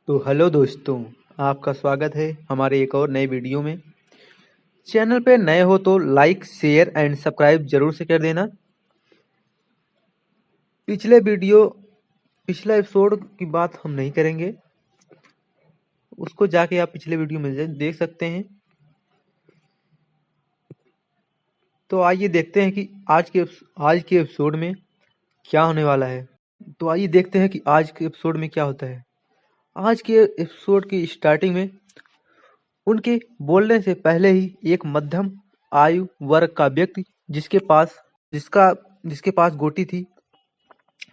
तो हेलो दोस्तों, आपका स्वागत है हमारे एक और नए वीडियो में। चैनल पे नए हो तो लाइक शेयर एंड सब्सक्राइब जरूर से कर देना। पिछला एपिसोड की बात हम नहीं करेंगे, उसको जाके आप पिछले वीडियो में देख सकते हैं। तो आइए देखते हैं कि आज के एपिसोड में क्या होने वाला है। तो आइए देखते हैं कि आज के एपिसोड में क्या होता है। आज के एपिसोड की स्टार्टिंग में उनके बोलने से पहले ही एक मध्यम आयु वर्ग का व्यक्ति जिसके पास गोटी थी,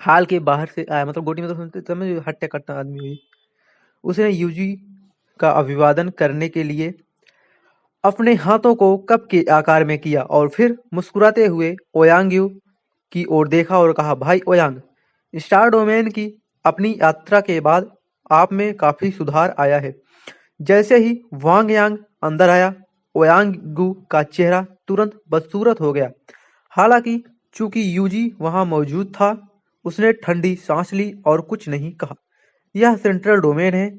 हाल के बाहर से आया। मतलब गोटी मतलब सुनते समझ, हट्टे कट्टा आदमी हुई। उसने यूजी का अभिवादन करने के लिए अपने हाथों को कप के आकार में किया और फिर मुस्कुराते हुए ओयांग यू की ओर देखा और कहा, भाई ओयांग, स्टार डोमेन की अपनी यात्रा के बाद आप में काफी सुधार आया है। जैसे ही वांग यांग अंदर आया, ओयांगू का चेहरा तुरंत बदसूरत हो गया। हालांकि चूंकि यूजी वहां मौजूद था, उसने ठंडी सांस ली और कुछ नहीं कहा। यह सेंट्रल डोमेन है,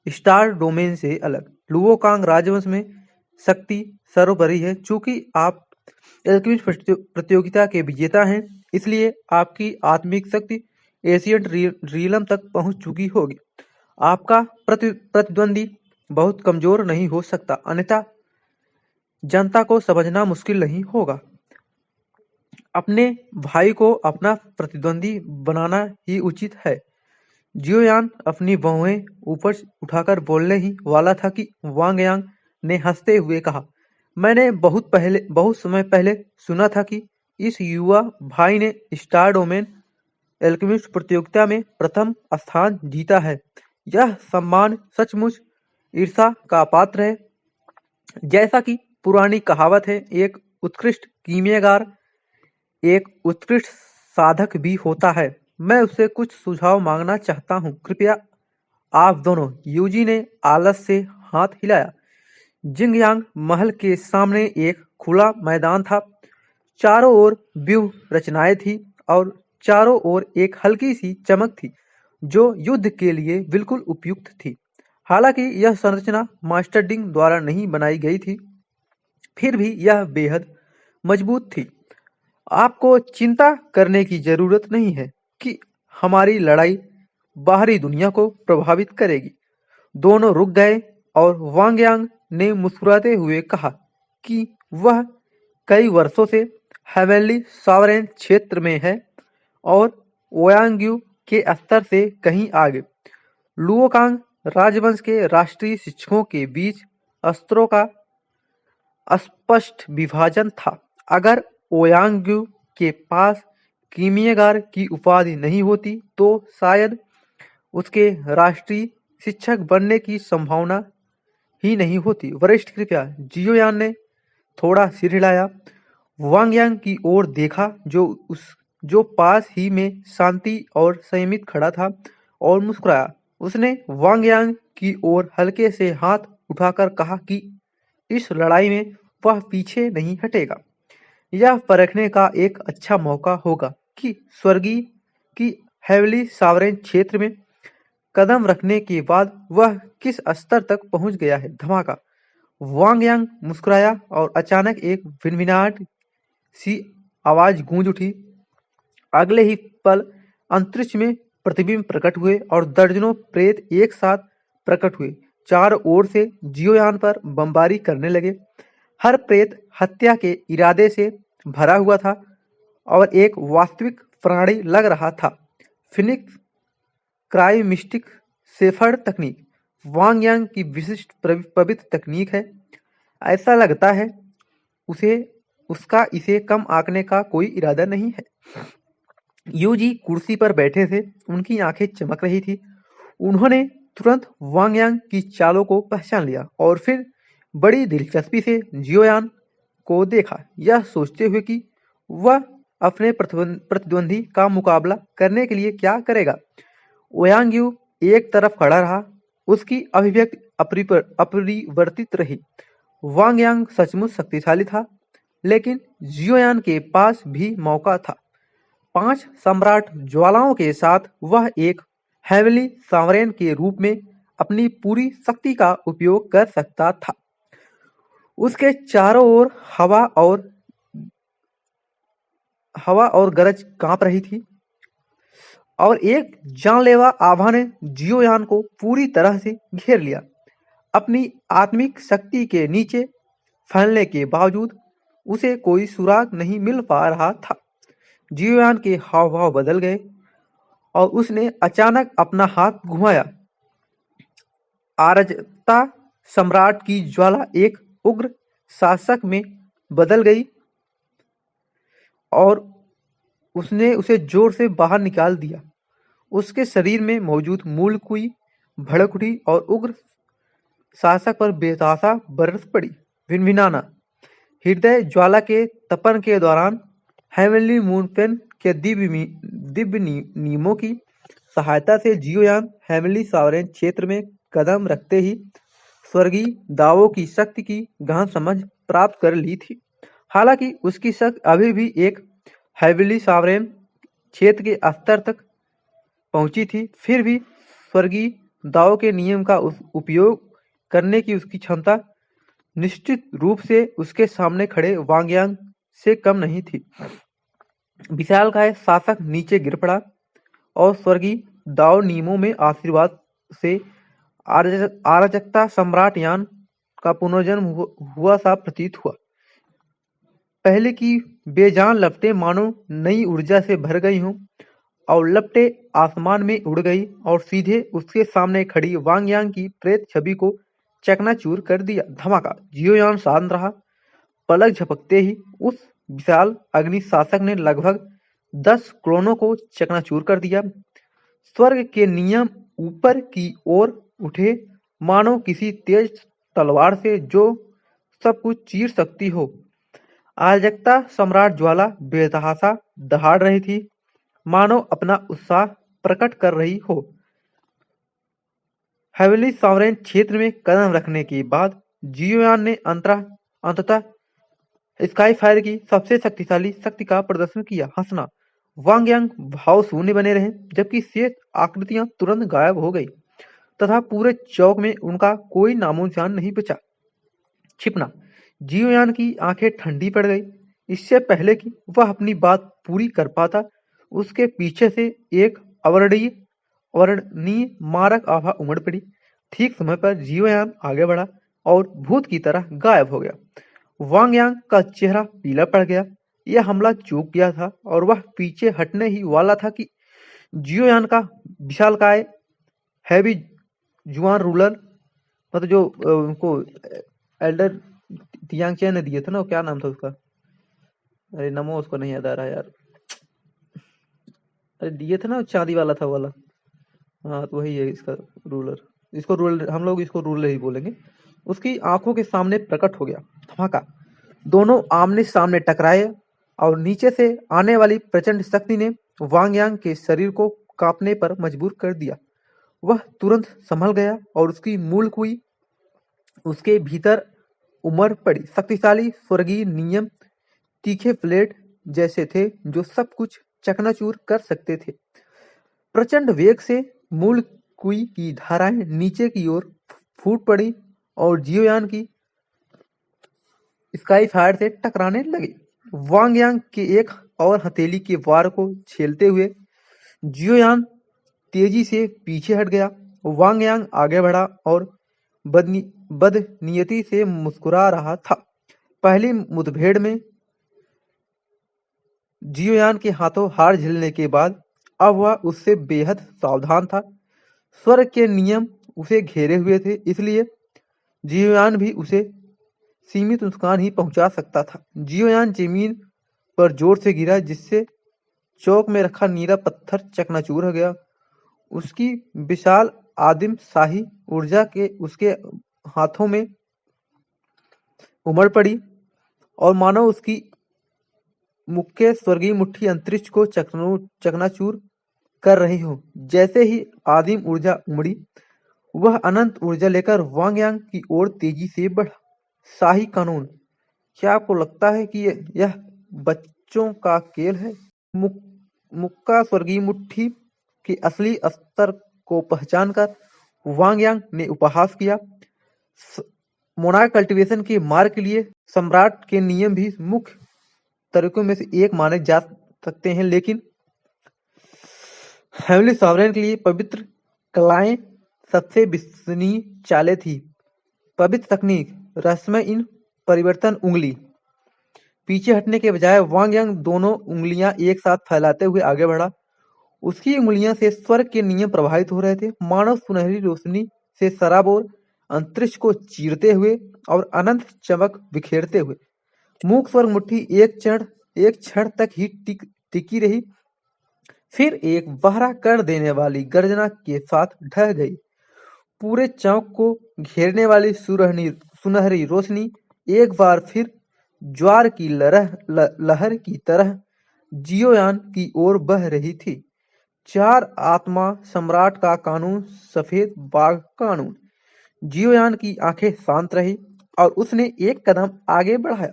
स्टार डोमेन से अलग। लुओकांग राजवंश में शक्ति सर्वोपरि है। चूंकि आप एल्केमिस्ट प्रतियोगिता के विजेता हैं, इसलिए आपकी आत्मिक शक्ति एशियंट रीलम तक पहुंच चुकी होगी। आपका प्रतिद्वंदी बहुत कमजोर नहीं हो सकता, अन्यथा जनता को समझना मुश्किल नहीं होगा। अपने भाई को अपना प्रतिद्वंदी बनाना ही उचित है। जियोयान अपनी भौहें ऊपर उठाकर बोलने ही वाला था कि वांग यांग ने हंसते हुए कहा, मैंने बहुत समय पहले सुना था कि इस युवा भाई ने स्टार डोमेन एल्केमिस्ट प्रतियोगिता में प्रथम स्थान जीता है। यह सम्मान सचमुच ईर्ष्या का पात्र है। जैसा कि पुरानी कहावत है, एक उत्कृष्ट कीमियागर एक उत्कृष्ट साधक भी होता है। मैं उससे कुछ सुझाव मांगना चाहता हूँ, कृपया आप दोनों। यूजी ने आलस से हाथ हिलाया। जिंगयांग महल के सामने एक खुला मैदान था। चारों ओर व्यूह रचनाएं थी और चारों ओर एक हल्की सी चमक थी जो युद्ध के लिए बिल्कुल उपयुक्त थी। हालांकि यह संरचना मास्टरडिंग द्वारा नहीं बनाई गई थी, फिर भी यह बेहद मजबूत थी। आपको चिंता करने की जरूरत नहीं है कि हमारी लड़ाई बाहरी दुनिया को प्रभावित करेगी। दोनों रुक गए और वांग यांग ने मुस्कुराते हुए कहा कि वह कई वर्षों से हेवनली सॉवरेन क्षेत्र में है और ओयांग्यू के स्तर से कहीं आगे। लुओकांग राजवंश के राष्ट्रीय शिक्षकों के बीच अस्त्रों का स्पष्ट विभाजन था। अगर ओयांग्यू के पास कीमियागर की उपाधि नहीं होती तो शायद उसके राष्ट्रीय शिक्षक बनने की संभावना ही नहीं होती। वरिष्ठ कृपया। जियोयान ने थोड़ा सिर हिलाया, वांग यांग की ओर देखा जो पास ही में शांति और संयमित खड़ा था और मुस्कुराया। उसने वांग यांग की ओर हल्के से हाथ उठाकर कहा कि इस लड़ाई में वह पीछे नहीं हटेगा। यह परखने का एक अच्छा मौका होगा कि स्वर्गीय की हेवली सावरेन क्षेत्र में कदम रखने के बाद वह किस स्तर तक पहुंच गया है। धमाका। वांग यांग मुस्कुराया और अचानक एक भिनभिनाहट सी आवाज गूंज उठी। अगले ही पल अंतरिक्ष में प्रतिबिंब प्रकट हुए और दर्जनों प्रेत एक साथ प्रकट हुए, चारों ओर से जियोयान पर बमबारी करने लगे। हर प्रेत हत्या के इरादे से भरा हुआ था और एक वास्तविक प्राणी लग रहा था। फिनिक्स क्राई मिस्टिक सेफर्ड तकनीक वांग यांग की विशिष्ट पवित्र तकनीक है। ऐसा लगता है उसका इसे कम आंकने का कोई इरादा नहीं है। यूजी कुर्सी पर बैठे थे, उनकी आंखें चमक रही थी। उन्होंने तुरंत वांग यांग की चालों को पहचान लिया और फिर बड़ी दिलचस्पी से जियोयान को देखा, यह सोचते हुए कि वह अपने प्रतिद्वंदी का मुकाबला करने के लिए क्या करेगा। ओयांग्यू एक तरफ खड़ा रहा, उसकी अभिव्यक्ति अपरिवर्तित रही। वांग यांग सचमुच शक्तिशाली था, लेकिन जियोयान के पास भी मौका था। 5 सम्राट ज्वालाओं के साथ वह एक हेवली सावरेन के रूप में अपनी पूरी शक्ति का उपयोग कर सकता था। उसके चारों ओर हवा और गरज कांप रही थी और एक जानलेवा आभा ने जियोयान को पूरी तरह से घेर लिया। अपनी आत्मिक शक्ति के नीचे फैलने के बावजूद उसे कोई सुराग नहीं मिल पा रहा था। जियोयान के हाव भाव बदल गए और उसने अचानक अपना हाथ घुमाया। अराजकता सम्राट की ज्वाला एक उग्र शासक में बदल गई और उसने उसे जोर से बाहर निकाल दिया। उसके शरीर में मौजूद मूल कुई भड़क उठी और उग्र शासक पर बेतहाशा बरस पड़ी। भिनभिनाना हृदय ज्वाला के तपन के दौरान हेवनली मूनपेन के दिव्य नियमों की सहायता से जियोयान हेवनली सॉवरेन क्षेत्र में कदम रखते ही स्वर्गीय दावों की शक्ति की गहन समझ प्राप्त कर ली थी। हालांकि उसकी शक्ति अभी भी एक हेवनली सॉवरेन क्षेत्र के स्तर तक पहुंची थी, फिर भी स्वर्गीय दावों के नियम का उपयोग करने की उसकी क्षमता निश्चित रूप से उसके सामने खड़े वांगयांग से कम नहीं थी। विशालकाय शासक नीचे गिर पड़ा और स्वर्गीय दाव नियमों में आशीर्वाद से अराजकता सम्राट यान का पुनर्जन्म हुआ सा प्रतीत हुआ। पहले की बेजान लपटें मानो नई ऊर्जा से भर गई हों और लपटें आसमान में उड़ गई और सीधे उसके सामने खड़ी वांगयांग की प्रेत छवि को चकनाचूर कर दिया। धमाका। जियोयान शांत रहा। पलक झपकते ही उस विशाल अग्नि शासक ने लगभग 10 क्लोनों को चकनाचूर कर दिया। स्वर्ग के नियम ऊपर की ओर उठे, मानो किसी तेज तलवार से जो सब कुछ चीर सकती हो। अराजकता सम्राट ज्वाला बेतहाशा दहाड़ रही थी, मानो अपना उत्साह प्रकट कर रही हो। हेवनली सॉवरेन क्षेत्र में कदम रखने के बाद जियोयान ने अंततः स्काईफायर की सबसे शक्तिशाली शक्ति का प्रदर्शन किया। हंसना। वांगयांग भाव शून्य बने रहे, जबकि शेष आकृतियां तुरंत गायब हो गई तथा पूरे चौक में उनका कोई नामोनिशान नहीं बचा। छिपना। जियोयान की आंखें ठंडी पड़ गई। इससे पहले कि वह अपनी बात पूरी कर पाता, उसके पीछे से एक अवर्णनीय मारक आभा उमड़ पड़ी। ठीक समय पर जियोयान आगे बढ़ा और भूत की तरह गायब हो गया। वांगयांग का चेहरा पीला पड़ गया। यह हमला चूक गया था और वह पीछे हटने ही वाला था कि जियोयान का विशालकाय हैवी जुआन रूलर, मतलब जो उनको एल्डर तियांगचे ने दिए थे ना, वो क्या नाम था उसका? अरे नमो, उसको नहीं याद आ रहा यार। अरे दिए थे ना, चांदी वाला था वाला। हाँ तो वही है इसका रूलर। इसको रूलर, हम लोग इसको रूलर ही बोलेंगे। उसकी आंखों के सामने प्रकट हो गया। धमाका। दोनों आमने सामने टकराए और नीचे से आने वाली प्रचंड शक्ति ने वांगयांग के शरीर को कांपने पर मजबूर कर दिया। वह तुरंत संभल गया और उसकी मूल कुई उसके भीतर उमड़ पड़ी। शक्तिशाली स्वर्गीय नियम तीखे ब्लेड जैसे थे जो सब कुछ चकनाचूर कर सकते थे। प्रचंड वेग से मूल कुई की धाराएं नीचे की ओर फूट पड़ी और जियोयान की स्काई फायर से टकराने लगे। वांगयांग के एक और हथेली के वार को झेलते हुए जियोयान तेजी से पीछे हट गया। वांगयांग आगे बढ़ा और बदनीयती से मुस्कुरा रहा था। पहली मुठभेड़ में जियोयान के हाथों हार झेलने के बाद अब वह उससे बेहद सावधान था। स्वर्ग के नियम उसे घेरे हुए थे, इसलिए जियोयान भी उसे सीमित नुकसान ही पहुंचा सकता था। जियोयान जमीन पर जोर से गिरा, जिससे चौक में रखा नीला पत्थर चकनाचूर हो गया। उसकी विशाल आदिम शाही ऊर्जा के उसके हाथों में उमड़ पड़ी और मानो उसकी मुक्के स्वर्गीय मुट्ठी अंतरिक्ष को चकनाचूर कर रही हो। जैसे ही आदिम ऊर्जा उमड़ी, वह अनंत ऊर्जा लेकर वांगयांग की ओर तेजी से बढ़ा। शाही कानून। क्या आपको लगता है कि यह बच्चों का खेल है? मुक्का स्वर्गीय मुट्ठी के असली स्तर को पहचानकर वांग यांग ने उपहास किया। मोनार्क कल्टीवेशन के मार्ग के लिए सम्राट के नियम भी मुख्य तरीकों में से एक माने जा सकते हैं, लेकिन हेवनली सॉवरेन के लिए पवित्र कलाएं सबसे विश्वसनीय चालें थी। पवित्र तकनीक, रहस्यमय इन परिवर्तन उंगली पीछे हटने के बजाय वांग यांग दोनों उंगलियां एक साथ फैलाते हुए आगे बढ़ा। उसकी उंगलियों से स्वर्ग के नियम प्रवाहित हो रहे थे, मानव सुनहरी रोशनी से सराबोर अंतरिक्ष को चीरते हुए और अनंत चमक बिखेरते हुए। मूक स्वर्ग मुट्ठी एक क्षण तक ही टिकी रही, फिर एक बहरा कर देने वाली गर्जना के साथ ढह गई। पूरे चौक को घेरने वाली सुनहरी रोशनी एक बार फिर ज्वार की लहर की तरह जियोयान की ओर बह रही थी। चार आत्मा सम्राट का कानून, सफेद बाघ कानून। जियोयान की आंखें शांत रही और उसने एक कदम आगे बढ़ाया।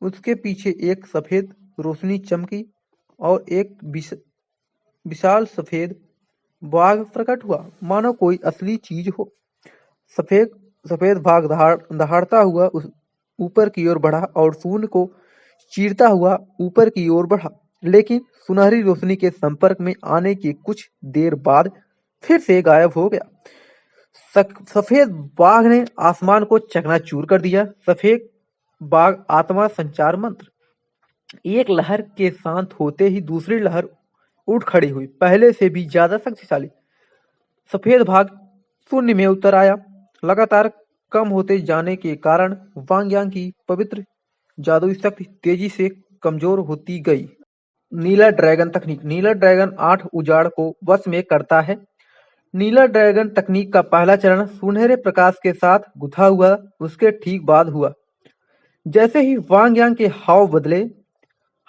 उसके पीछे एक सफेद रोशनी चमकी और एक विशाल सफेद बाघ प्रकट हुआ, मानो कोई असली चीज हो। सफेद बाघ दहाड़ता हुआ ऊपर की ओर बढ़ा और शून्य को चीरता हुआ ऊपर की ओर बढ़ा, लेकिन सुनहरी रोशनी के संपर्क में आने के कुछ देर बाद फिर से गायब हो गया। सफेद बाघ ने आसमान को चकनाचूर कर दिया। सफेद बाघ आत्मा संचार मंत्र। एक लहर के शांत होते ही दूसरी लहर उठ खड़ी हुई, पहले से भी ज्यादा शक्तिशाली। सफेद बाघ शून्य में उतर आया। लगातार कम होते जाने के कारण वांग यांग की पवित्र जादुई शक्ति तेजी से कमजोर होती गई। नीला ड्रैगन तकनीक। नीला ड्रैगन 8 उजाड़ को वश में करता है। नीला ड्रैगन तकनीक का पहला चरण सुनहरे प्रकाश के साथ गुथा हुआ उसके ठीक बाद हुआ। जैसे ही वांग यांग के हाव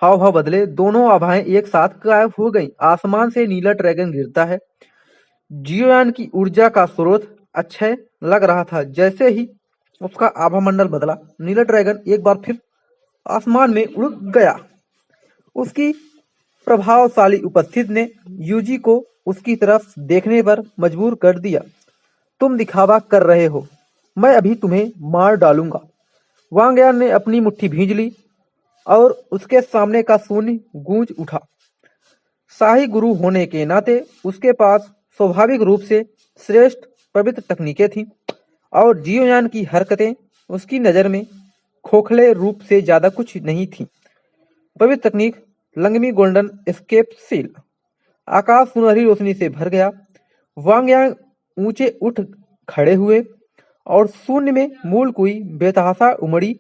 भाव बदले, दोनों आभाएं एक साथ गायब हो गईं। आसमान से नीला ड्रैगन गिरता है। जियोयान की ऊर्जा का स्रोत अक्षय लग रहा था। जैसे ही उसका आभा मंडल बदला, नीला ड्रैगन एक बार फिर आसमान में उड़ गया। उसकी प्रभावशाली उपस्थिति ने यूजी को उसकी तरफ देखने पर मजबूर कर दिया। तुम दिखावा कर रहे हो, मैं अभी तुम्हें मार डालूंगा। वांग यांग ने अपनी मुट्ठी भींच ली और उसके सामने का शून्य गूंज उठा। शाही गुरु होने के नाते उसके पास स्वाभाविक रूप से श्रेष्ठ पवित्र तकनीकें थीं और जियोयान की हरकतें उसकी नजर में खोखले रूप से ज्यादा कुछ नहीं थीं। पवित्र तकनीक लंगमी गोल्डन एस्केप सील। आकाश सुनहरी रोशनी से भर गया। वांग यांग ऊंचे उठ खड़े हुए और शून्य में मूल कुई बेतहाशा उमड़ी,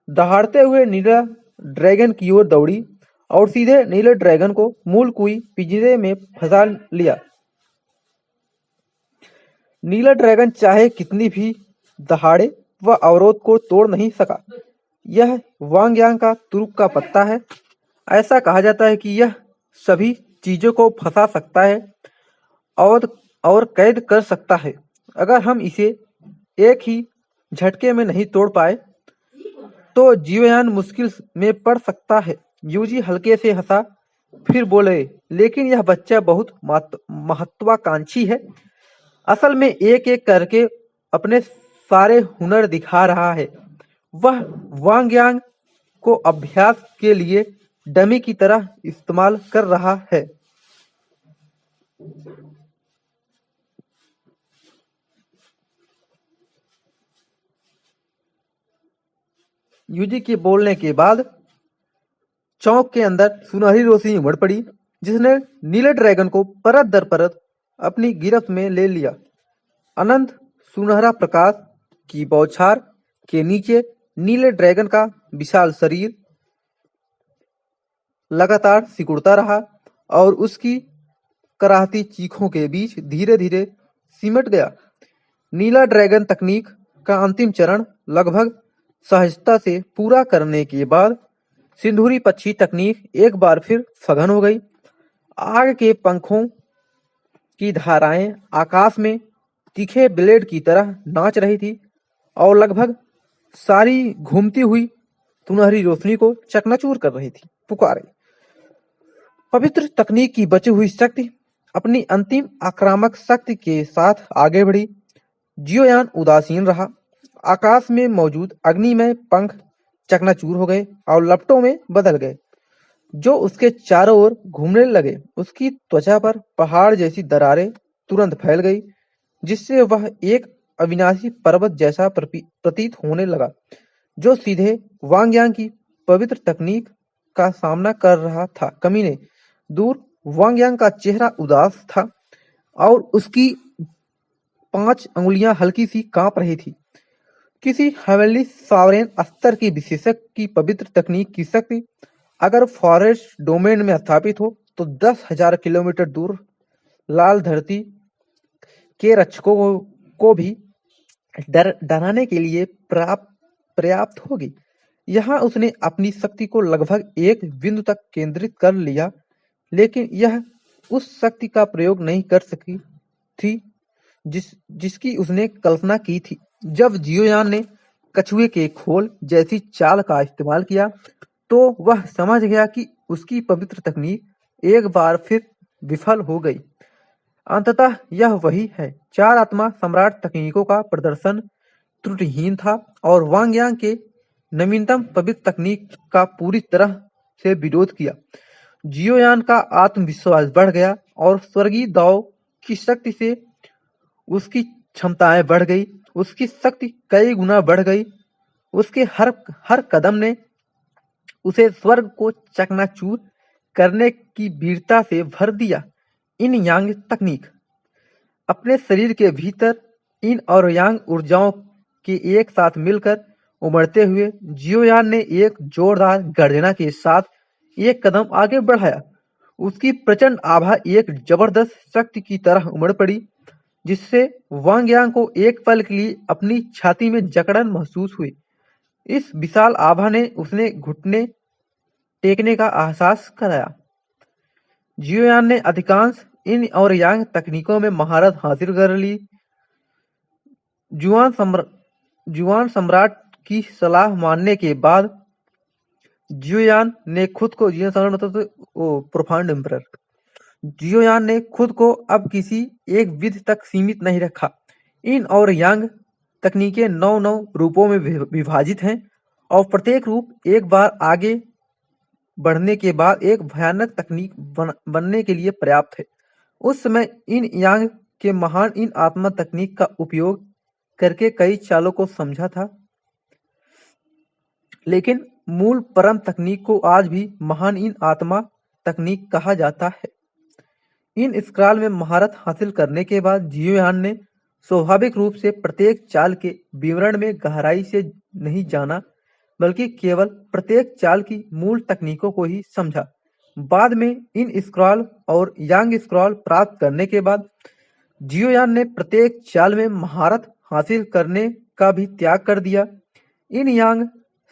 दहाड़ते हुए नीला ड्रैगन की ओर दौड़ी और सीधे नीले ड्रैगन को मूल कुई पिंजरे में फंसा लिया। नीला ड्रैगन चाहे कितनी भी दहाड़े, वह अवरोध को तोड़ नहीं सका। यह वांग यांग का तुरुप का पत्ता है। ऐसा कहा जाता है कि यह सभी चीजों को फंसा सकता है और कैद कर सकता है। अगर हम इसे एक ही झटके में नहीं तोड़ पाए तो जियोयान मुश्किल में पड़ सकता है। यूजी हल्के से हंसा, फिर बोले, लेकिन यह बच्चा बहुत महत्वाकांक्षी है। असल में एक एक करके अपने सारे हुनर दिखा रहा है। वह वांग यांग को अभ्यास के लिए डमी की तरह इस्तेमाल कर रहा है। यूजी के बोलने के बाद चौक के अंदर सुनहरी रोशनी उमड़ पड़ी, जिसने नीले ड्रैगन को परत दर परत अपनी गिरफ्त में ले लिया। अनंत सुनहरा प्रकाश की बौछार के नीचे नीले ड्रैगन का विशाल शरीर लगातार सिकुड़ता रहा और उसकी कराहती चीखों के बीच धीरे धीरे सिमट गया। नीला ड्रैगन तकनीक का अंतिम चरण लगभग सहजता से पूरा करने के बाद सिंदूरी पक्षी तकनीक एक बार फिर सघन हो गई। आग के पंखों की धाराएं आकाश में तीखे ब्लेड की तरह नाच रही थी और लगभग सारी घूमती हुई सुनहरी रोशनी को चकनाचूर कर रही थी। पुकारे पवित्र तकनीक की बची हुई शक्ति अपनी अंतिम आक्रामक शक्ति के साथ आगे बढ़ी। जियोयान उदासीन रहा। आकाश में मौजूद अग्निमय पंख चकनाचूर हो गए और लपटों में बदल गए, जो उसके चारों ओर घूमने लगे। उसकी त्वचा पर पहाड़ जैसी दरारें तुरंत फैल गई, जिससे वह एक अविनाशी पर्वत जैसा प्रतीत होने लगा, जो सीधे वांग यांग की पवित्र तकनीक का सामना कर रहा था। कमीने दूर वांग यांग का चेहरा उदास था और उसकी 5 अंगुलियां हल्की सी कांप रही थी। किसी हेवनली सॉवरेन स्तर की विशेषज्ञ की पवित्र तकनीक की शक्ति अगर फॉरेस्ट डोमेन में स्थापित हो तो 10,000 किलोमीटर दूर लाल धरती के रक्षकों को भी डराने के लिए पर्याप्त होगी। यहाँ उसने अपनी शक्ति को लगभग एक बिंदु तक केंद्रित कर लिया, लेकिन यह उस शक्ति का प्रयोग नहीं कर सकी थी जिसकी उसने कल्पना की थी। जब जियोयान ने कछुए के खोल जैसी चाल का इस्तेमाल किया, तो वह समझ गया कि उसकी पवित्र तकनीक एक बार फिर विफल हो गई। अंततः यह वही है। 4 आत्मा सम्राट तकनीकों का प्रदर्शन त्रुटिहीन था और वांग यांग के नवीनतम पवित्र तकनीक का पूरी तरह से विरोध किया। जियोयान का आत्मविश्वास बढ़ गया और स्वर्गीय दाओ की शक्ति से उसकी क्षमताएं बढ़ गई। उसकी शक्ति कई गुना बढ़ गई। उसके हर कदम ने उसे स्वर्ग को चकनाचूर करने की वीरता से भर दिया। इन यांग तकनीक अपने शरीर के भीतर इन और यांग ऊर्जाओं के एक साथ मिलकर उमड़ते हुए जियोयान ने एक जोरदार गर्जना के साथ एक कदम आगे बढ़ाया। उसकी प्रचंड आभा एक जबरदस्त शक्ति की तरह उमड़ पड़ी, जिससे वांग यांग को एक पल के लिए अपनी छाती में जकड़न महसूस हुई। इस विशाल आभा ने उसने घुटने टेकने का एहसास कराया। जियोयान ने अधिकांश इन और यांग तकनीकों में महारत हासिल कर ली। जुआन सम्राट की सलाह मानने के बाद जियोयान ने खुद को प्रोफाउंड एम्परर जियोयान ने खुद को अब किसी एक विधि तक सीमित नहीं रखा। इन और यांग तकनीकें 9 रूपों में विभाजित हैं और प्रत्येक रूप एक बार आगे बढ़ने के बाद एक भयानक तकनीक बनने के लिए पर्याप्त है। उस समय इन यांग के महान इन आत्मा तकनीक का उपयोग करके कई चालों को समझा था, लेकिन मूल परम तकनीक को आज भी महान इन आत्मा तकनीक कहा जाता है। इन स्क्रॉल में महारत हासिल करने के बाद जियोयान ने स्वाभाविक रूप से प्रत्येक चाल के विवरण में गहराई से नहीं जाना, बल्कि केवल प्रत्येक चाल की मूल तकनीकों को ही समझा। बाद में इन स्क्रॉल और यांग स्क्रॉल प्राप्त करने के बाद जियोयान ने प्रत्येक चाल में महारत हासिल करने का भी त्याग कर दिया। इन यांग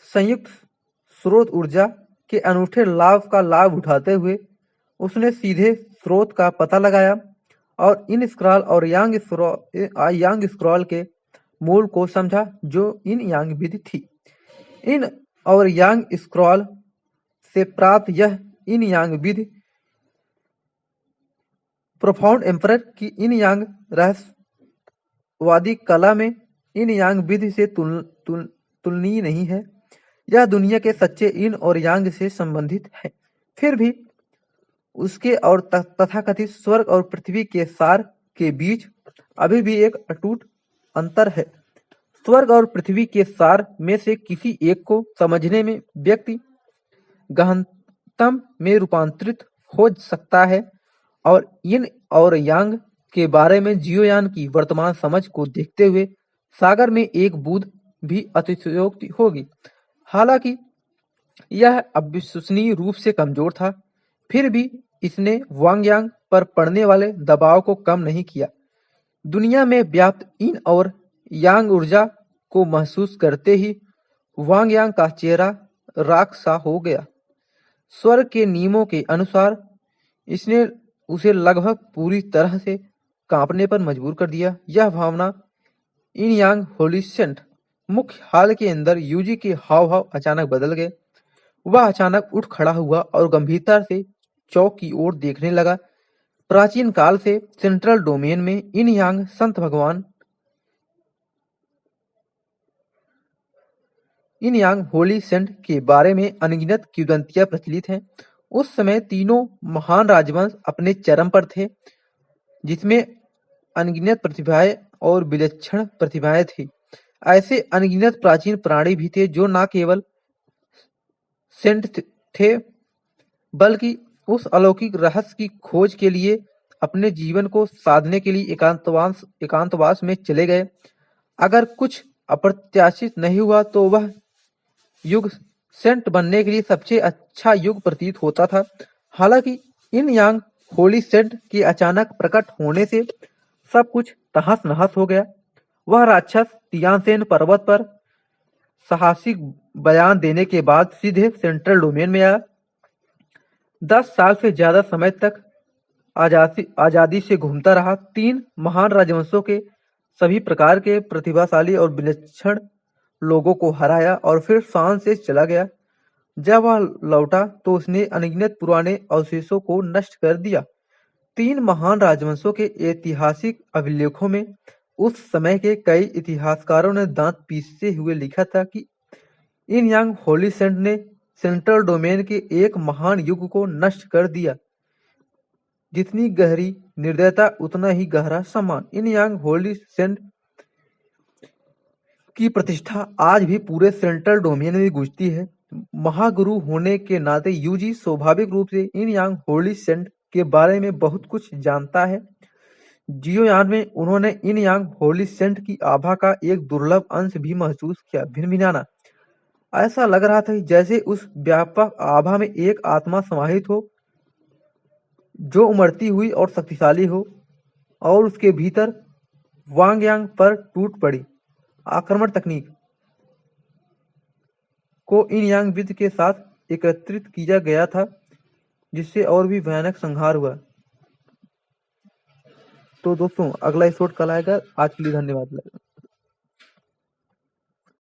संयुक्त स्रोत ऊर्जा के अनूठे लाभ का लाभ उठाते हुए उसने सीधे स्रोत का पता लगाया और इन स्क्रॉल और यांग स्क्रॉल के मूल को समझा, जो इन यांग विधि थी। इन और यांग स्क्रॉल से प्राप्त यह इन यांग विधि प्रोफाउंड एम्परर की इन यांग रहस्यवादी कला में इन यांग विधि से तुलनीय नहीं है। यह दुनिया के सच्चे इन और यांग से संबंधित है। फिर भी उसके और तथाकथित स्वर्ग और पृथ्वी के सार के बीच अभी भी एक अटूट अंतर है। स्वर्ग और पृथ्वी के सार में से किसी एक को समझने में व्यक्ति गहनतम में रूपांतरित हो सकता है, और इन और यांग के बारे में जियोयान की वर्तमान समझ को देखते हुए सागर में एक बूंद भी अतिशयोक्ति होगी। हालांकि यह अविश्वसनीय रूप से कमजोर था, फिर भी इसने वांग यांग पर पड़ने वाले दबाव को कम नहीं किया। दुनिया में व्याप्त इन और यांग ऊर्जा को महसूस करते ही वांग यांग का चेहरा राख सा हो गया। स्वर्ग के नियमों के अनुसार इसने उसे लगभग पूरी तरह से कांपने पर मजबूर कर दिया। यह भावना इन यांग होलिसेंट मुख्य हाल के अंदर यूजी के हाव भाव अचानक बदल गए। वह अचानक उठ खड़ा हुआ और गंभीरता से चौक की ओर देखने लगा। प्राचीन काल से सेंट्रल डोमेन में इन यांग संत भगवान इन यांग होली सेंट के बारे में अनगिनत किंवदंतियां प्रचलित हैं। उस समय तीनों महान राजवंश अपने चरम पर थे, जिसमें अनगिनत प्रतिभाएं और विलक्षण प्रतिभाएं थी। ऐसे अनगिनत प्राचीन प्राणी भी थे जो न केवल सेंट थे, बल्कि उस अलौकिक रहस्य की खोज के लिए अपने जीवन को साधने के लिए एकांतवास में चले गए। अगर कुछ अप्रत्याशित नहीं हुआ तो वह युग सेंट बनने के लिए सबसे अच्छा युग प्रतीत होता था। हालांकि इन यांग होली सेंट के अचानक प्रकट होने से सब कुछ तहस नहस हो गया। वह राक्षस तियानसेन पर्वत पर साहसिक बयान देने के बाद सीधे सेंट्रल डोमेन में आया। 10 साल से ज्यादा समय तक आजादी से घूमता रहा, 3 महान राजवंशों के सभी प्रकार के प्रतिभाशाली और विलक्षण लोगों को हराया और फिर शान से चला गया। जब वह लौटा तो उसने अनगिनत पुराने अवशेषों को नष्ट कर दिया। 3 महान राजवंशों के ऐतिहासिक अभिलेखों में उस समय के कई इतिहासकारों ने दांत पीसते हुए लिखा था कि इन यांग होली सेंट ने सेंट्रल डोमेन के एक महान युग को नष्ट कर दिया। जितनी गहरी निर्दयता उतना ही गहरा सम्मान। इन यांग होली सेंट की प्रतिष्ठा आज भी पूरे सेंट्रल डोमेन में गूंजती है। महागुरु होने के नाते यूजी स्वाभाविक रूप से इन यांग होली सेंट के बारे में बहुत कुछ जानता है। जियोयान में उन्होंने इन यांग होली सेंट की आभा का एक दुर्लभ अंश भी महसूस किया, भिनभिनाना। ऐसा लग रहा था जैसे उस व्यापक आभा में एक आत्मा समाहित हो जो उमड़ती हुई और शक्तिशाली हो, और उसके भीतर वांग यांग पर टूट पड़ी आक्रमण तकनीक को इन यांग विद्य के साथ एकत्रित किया गया था, जिससे और भी भयानक संहार हुआ। तो दोस्तों अगला एपिसोड कल आएगा। आज के लिए धन्यवाद।